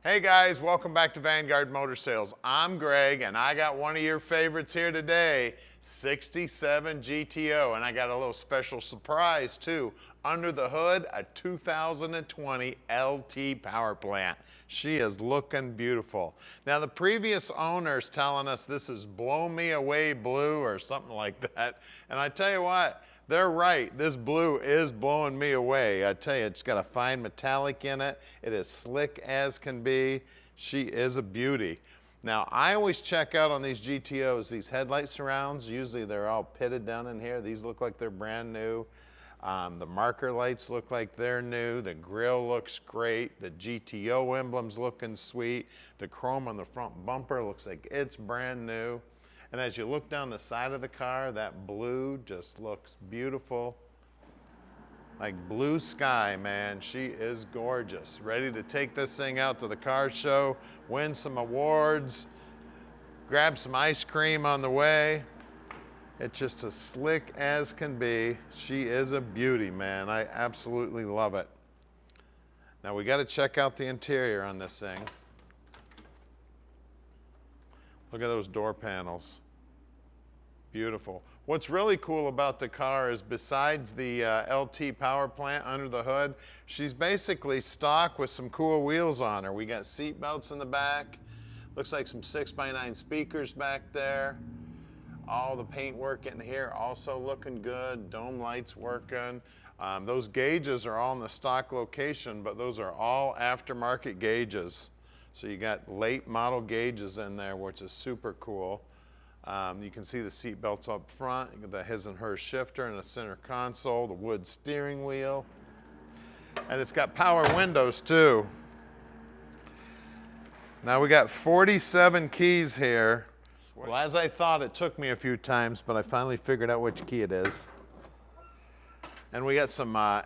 Hey guys, welcome back to Vanguard Motor Sales. I'm Greg and I got one of your favorites here today, 67 GTO, and I got a little special surprise too. Under the hood, a 2020 LT power plant. She is looking beautiful. Now the previous owner's telling us this is blow me away blue or something like that. And I tell you what, they're right. This blue is blowing me away. I tell you, it's got a fine metallic in it. It is slick as can be. She is a beauty. Now, I always check out on these GTOs, these headlight surrounds. Usually they're all pitted down in here. These look like they're brand new. The marker lights look like they're new. The grille looks great. The GTO emblem's looking sweet. The chrome on the front bumper looks like it's brand new. And as you look down the side of the car, that blue just looks beautiful. Like blue sky, man. She is gorgeous. Ready to take this thing out to the car show, win some awards, grab some ice cream on the way. It's just as slick as can be. She is a beauty, man. I absolutely love it. Now we got to check out the interior on this thing. Look at those door panels. Beautiful. What's really cool about the car is besides the LT power plant under the hood, she's basically stock with some cool wheels on her. We got seat belts in the back. Looks like some 6x9 speakers back there. All the paint work in here also looking good. Dome lights working. Those gauges are all in the stock location, but those are all aftermarket gauges. So you got late model gauges in there, which is super cool. You can see the seat belts up front. You got the his and her shifter and the center console, the wood steering wheel. And it's got power windows too. Now we got 47 keys here. Well, as I thought, it took me a few times, but I finally figured out which key it is. And we got some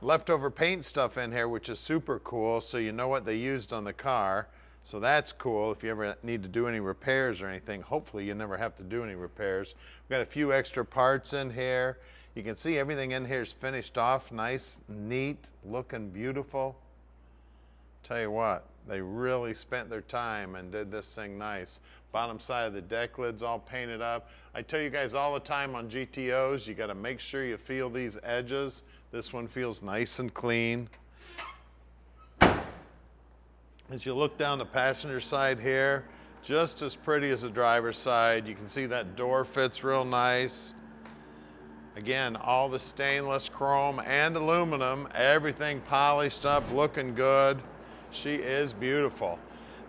leftover paint stuff in here, which is super cool, so you know what they used on the car. So that's cool. If you ever need to do any repairs or anything, hopefully you never have to do any repairs. We've got a few extra parts in here. You can see everything in here is finished off nice, neat, looking beautiful. Tell you what, they really spent their time and did this thing nice. Bottom side of the deck lid's all painted up. I tell you guys all the time on GTOs, you got to make sure you feel these edges. This one feels nice and clean. As you look down the passenger side here, just as pretty as the driver's side. You can see that door fits real nice. Again, all the stainless, chrome, and aluminum, everything polished up, looking good. She is beautiful.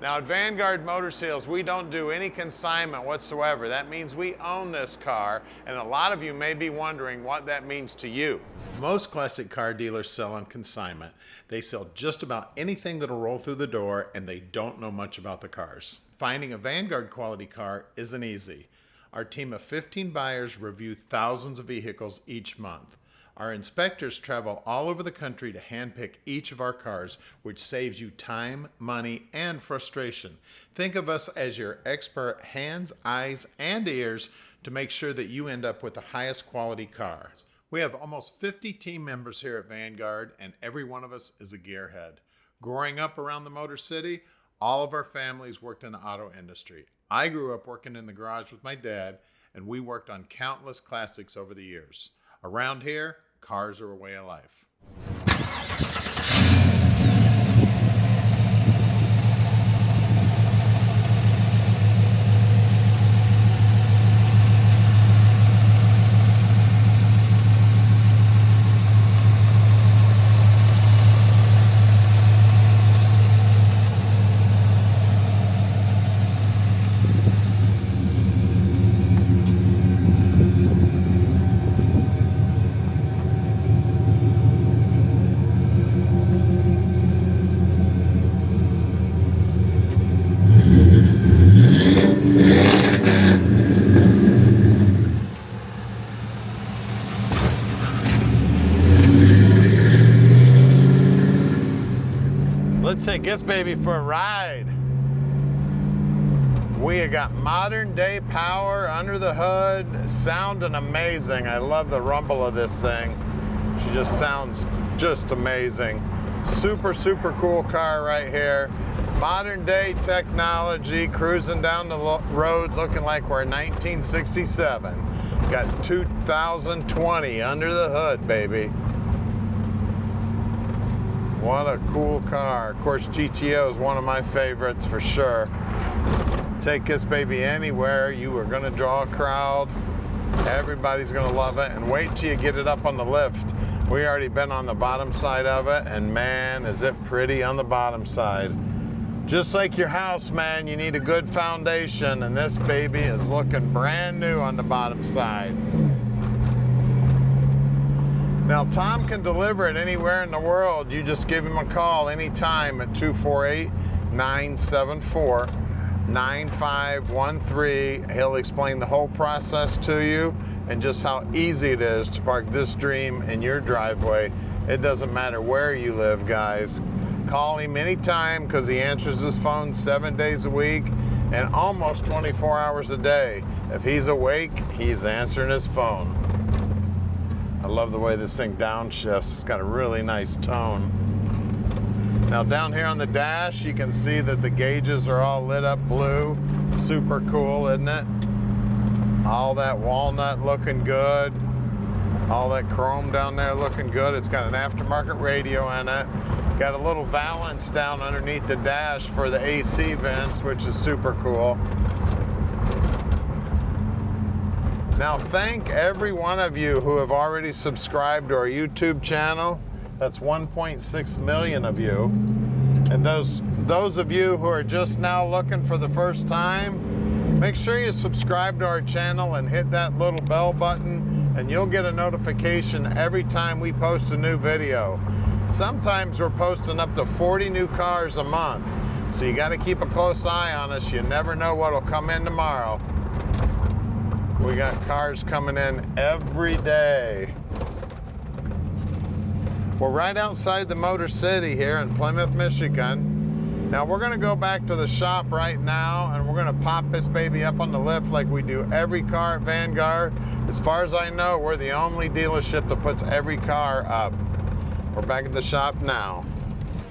Now at Vanguard Motor Sales, we don't do any consignment whatsoever. That means we own this car, and a lot of you may be wondering what that means to you. Most classic car dealers sell on consignment. They sell just about anything that'll roll through the door, and they don't know much about the cars. Finding a Vanguard quality car isn't easy. Our team of 15 buyers review thousands of vehicles each month. Our inspectors travel all over the country to handpick each of our cars, which saves you time, money, and frustration. Think of us as your expert hands, eyes, and ears to make sure that you end up with the highest quality car. We have almost 50 team members here at Vanguard, and every one of us is a gearhead. Growing up around the Motor City, all of our families worked in the auto industry. I grew up working in the garage with my dad, and we worked on countless classics over the years. Around here, cars are a way of life. Let's take this baby for a ride. We have got modern day power under the hood, sounding amazing. I love the rumble of this thing. She just sounds just amazing. Super, super cool car right here. Modern day technology, cruising down the road looking like we're in 1967. Got 2020 under the hood, baby. What a cool car. Of course, GTO is one of my favorites for sure. Take this baby anywhere, you are gonna draw a crowd. Everybody's gonna love it, and wait till you get it up on the lift. We already been on the bottom side of it, and man, is it pretty on the bottom side. Just like your house, man, you need a good foundation, and this baby is looking brand new on the bottom side. Now, Tom can deliver it anywhere in the world. You just give him a call anytime at 248-974-9513. He'll explain the whole process to you and just how easy it is to park this dream in your driveway. It doesn't matter where you live, guys. Call him anytime because he answers his phone 7 days a week and almost 24 hours a day. If he's awake, he's answering his phone. I love the way this thing downshifts. It's got a really nice tone. Now down here on the dash, you can see that the gauges are all lit up blue. Super cool, isn't it? All that walnut looking good. All that chrome down there looking good. It's got an aftermarket radio in it. Got a little valance down underneath the dash for the AC vents, which is super cool. Now, thank every one of you who have already subscribed to our YouTube channel. That's 1.6 million of you. And those of you who are just now looking for the first time, make sure you subscribe to our channel and hit that little bell button, and you'll get a notification every time we post a new video. Sometimes we're posting up to 40 new cars a month, so you got to keep a close eye on us. You never know what'll come in tomorrow. We got cars coming in every day. We're right outside the Motor City here in Plymouth, Michigan. Now we're gonna go back to the shop right now, and we're gonna pop this baby up on the lift like we do every car at Vanguard. As far as I know, we're the only dealership that puts every car up. We're back at the shop now.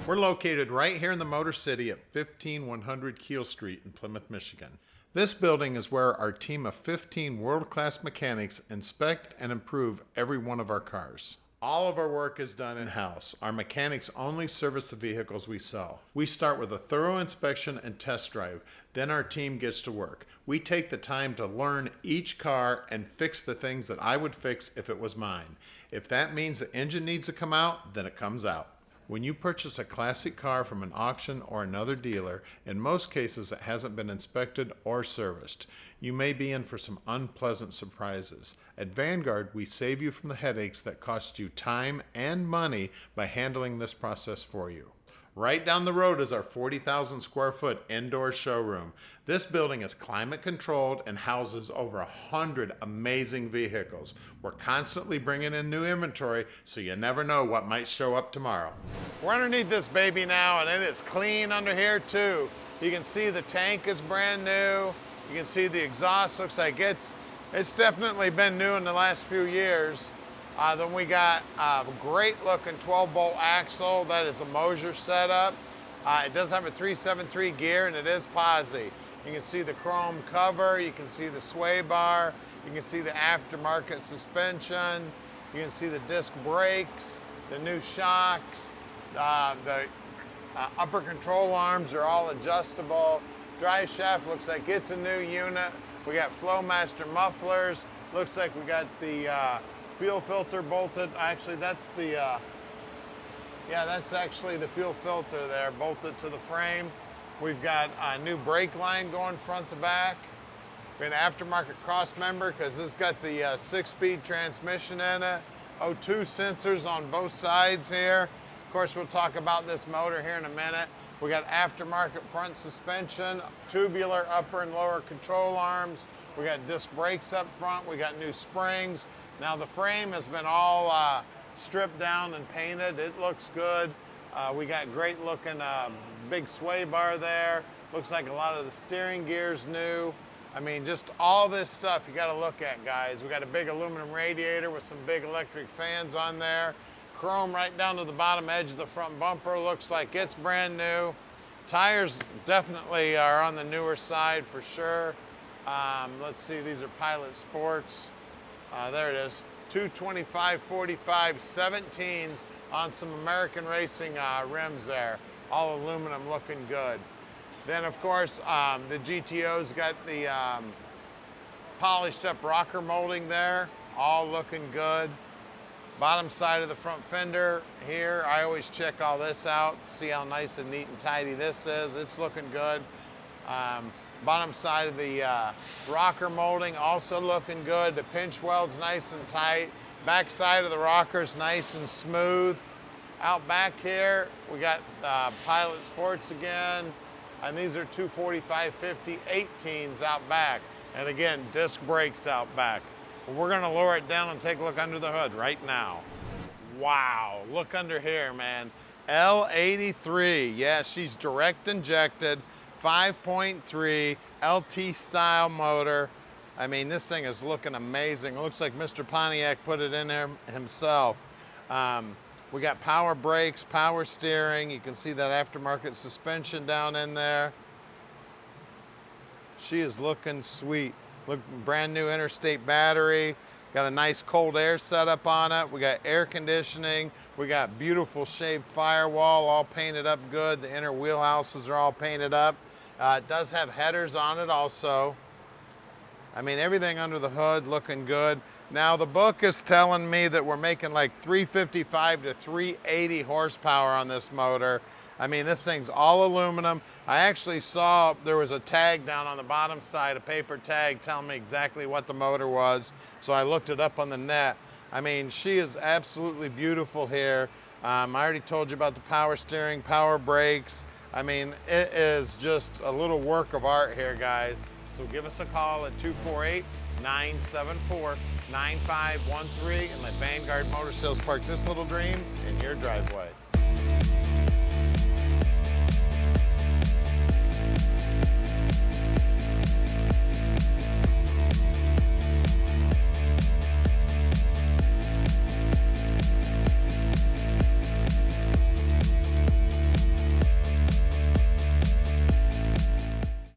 We're located right here in the Motor City at 15100 Keel Street in Plymouth, Michigan. This building is where our team of 15 world-class mechanics inspect and improve every one of our cars. All of our work is done in-house. Our mechanics only service the vehicles we sell. We start with a thorough inspection and test drive. Then our team gets to work. We take the time to learn each car and fix the things that I would fix if it was mine. If that means the engine needs to come out, then it comes out. When you purchase a classic car from an auction or another dealer, in most cases it hasn't been inspected or serviced. You may be in for some unpleasant surprises. At Vanguard, we save you from the headaches that cost you time and money by handling this process for you. Right down the road is our 40,000 square foot indoor showroom. This building is climate controlled and houses over 100 amazing vehicles. We're constantly bringing in new inventory, so you never know what might show up tomorrow. We're underneath this baby now, and it is clean under here too. You can see the tank is brand new. You can see the exhaust looks like it's definitely been new in the last few years. Then we got a great looking 12-bolt axle. That is a Mosier setup. It does have a 373 gear, and it is posi. You can see the chrome cover. You can see the sway bar. You can see the aftermarket suspension. You can see the disc brakes, the new shocks. The upper control arms are all adjustable. Drive shaft looks like it's a new unit. We got Flowmaster mufflers. Looks like we got the fuel filter bolted. Actually, that's the, that's actually the fuel filter there, bolted to the frame. We've got a new brake line going front to back. We have an aftermarket cross member because this got the 6-speed transmission in it. O2 sensors on both sides here. Of course, we'll talk about this motor here in a minute. We got aftermarket front suspension, tubular upper and lower control arms. We got disc brakes up front. We got new springs. Now the frame has been all stripped down and painted. It looks good. We got great looking big sway bar there. Looks like a lot of the steering gear's new. I mean, just all this stuff you got to look at, guys. We got a big aluminum radiator with some big electric fans on there. Chrome right down to the bottom edge of the front bumper. Looks like it's brand new. Tires definitely are on the newer side for sure. Let's see, these are Pilot Sports. There it is, 225/45 17s on some American Racing rims there. All aluminum, looking good. Then of course, the GTO's got the polished up rocker molding there, all looking good. Bottom side of the front fender here, I always check all this out, see how nice and neat and tidy this is. It's looking good. Bottom side of the rocker molding also looking good. The pinch weld's nice and tight. Back side of the rocker's nice and smooth. Out back here, we got Pilot Sports again, and these are 245/50 18s out back. And again, disc brakes out back. We're gonna lower it down and take a look under the hood right now. Wow, look under here, man. L83, yeah, she's direct injected, 5.3 LT style motor. I mean, this thing is looking amazing. It looks like Mr. Pontiac put it in there himself. We got power brakes, power steering. You can see that aftermarket suspension down in there. She is looking sweet. Look, brand new interstate battery. Got a nice cold air setup on it. We got air conditioning. We got beautiful shaved firewall, all painted up good. The inner wheelhouses are all painted up. It does have headers on it also. I mean, everything under the hood looking good. Now the book is telling me that we're making like 355 to 380 horsepower on this motor. I mean, this thing's all aluminum. I actually saw there was a tag down on the bottom side, a paper tag telling me exactly what the motor was. So I looked it up on the net. I mean, she is absolutely beautiful here. I already told you about the power steering, power brakes. I mean, it is just a little work of art here, guys. So give us a call at 248-974-9513 and let Vanguard Motor Sales park this little dream in your driveway.